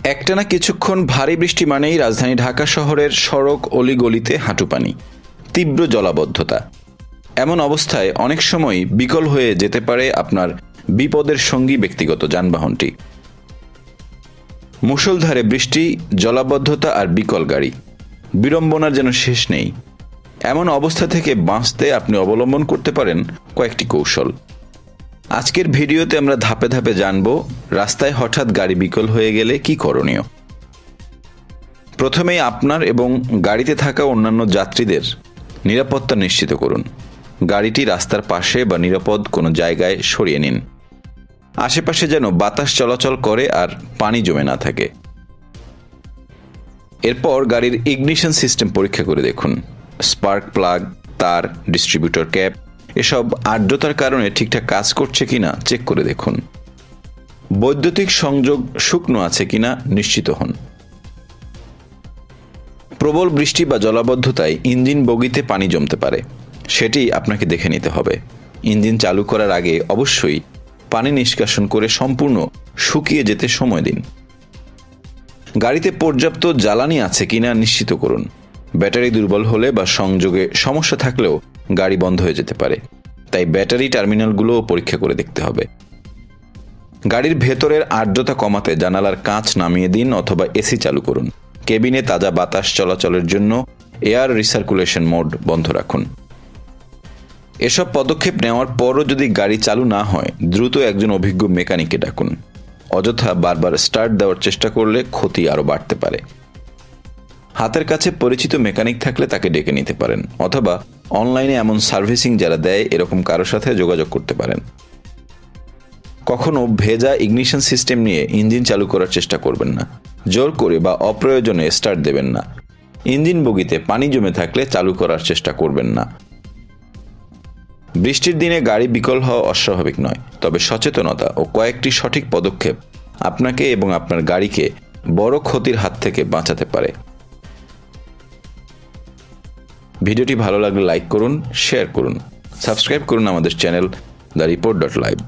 একটানা কিছুক্ষণ ভারী বৃষ্টি মানেই রাজধানী ঢাকা শহরের সড়ক অলিগলিতে হাঁটু পানি, তীব্র জলাবদ্ধতা। এমন অবস্থায় অনেক সময় বিকল হয়ে যেতে পারে আপনার বিপদের সঙ্গী ব্যক্তিগত যানবাহনটি। মুষলধারে বৃষ্টি, জলাবদ্ধতা আর বিকল গাড়ি, বিড়ম্বনার যেন শেষ নেই। এমন অবস্থা থেকে বাঁচতে আপনি অবলম্বন করতে পারেন কয়েকটি কৌশল। আজকের ভিডিওতে আমরা ধাপে ধাপে জানব রাস্তায় হঠাৎ গাড়ি বিকল হয়ে গেলে কি করণীয়। প্রথমেই আপনার এবং গাড়িতে থাকা অন্যান্য যাত্রীদের নিরাপত্তা নিশ্চিত করুন। গাড়িটি রাস্তার পাশে বা নিরাপদ কোনো জায়গায় সরিয়ে নিন। আশেপাশে যেন বাতাস চলাচল করে আর পানি জমে না থাকে। এরপর গাড়ির ইগনিশন সিস্টেম পরীক্ষা করে দেখুন। স্পার্ক প্লাগ, তার, ডিস্ট্রিবিউটর ক্যাপ এসব আর্দ্রতার কারণে ঠিকঠাক কাজ করছে কিনা চেক করে দেখুন। বৈদ্যুতিক সংযোগ শুকনো আছে কিনা নিশ্চিত হন। প্রবল বৃষ্টি বা জলাবদ্ধতায় ইঞ্জিন বগিতে পানি জমতে পারে, সেটি আপনাকে দেখে নিতে হবে। ইঞ্জিন চালু করার আগে অবশ্যই পানি নিষ্কাশন করে সম্পূর্ণ শুকিয়ে যেতে সময় দিন। গাড়িতে পর্যাপ্ত জ্বালানি আছে কিনা নিশ্চিত করুন। ব্যাটারি দুর্বল হলে বা সংযোগে সমস্যা থাকলেও গাড়ি বন্ধ হয়ে যেতে পারে, তাই ব্যাটারি টার্মিনালগুলোও পরীক্ষা করে দেখতে হবে। গাড়ির ভেতরের আর্দ্রতা কমাতে জানালার কাঁচ নামিয়ে দিন অথবা এসি চালু করুন। কেবিনে তাজা বাতাস চলাচলের জন্য এয়ার রিসার্কুলেশন মোড বন্ধ রাখুন। এসব পদক্ষেপ নেওয়ার পরও যদি গাড়ি চালু না হয়, দ্রুত একজন অভিজ্ঞ মেকানিককে ডাকুন। অযথা বারবার স্টার্ট দেওয়ার চেষ্টা করলে ক্ষতি আরও বাড়তে পারে। হাতের কাছে পরিচিত মেকানিক থাকলে তাকে ডেকে নিতে পারেন, অথবা অনলাইনে এমন সার্ভিসিং যারা দেয় এরকম কারোর সাথে যোগাযোগ করতে পারেন। কখনো ভেজা ইগনিশন সিস্টেম নিয়ে ইঞ্জিন চালু করার চেষ্টা করবেন না। জোর করে বা অপ্রয়োজনে স্টার্ট দেবেন না। ইঞ্জিন বগিতে পানি জমে থাকলে চালু করার চেষ্টা করবেন না। বৃষ্টির দিনে গাড়ি বিকল হওয়া অস্বাভাবিক নয়, তবে সচেতনতা ও কয়েকটি সঠিক পদক্ষেপ আপনাকে এবং আপনার গাড়িকে বড় ক্ষতির হাত থেকে বাঁচাতে পারে। ভিডিওটি ভালো লাগলে লাইক করুন, শেয়ার করুন, সাবস্ক্রাইব করুন আমাদের চ্যানেল দ্য রিপোর্ট.লাইভ।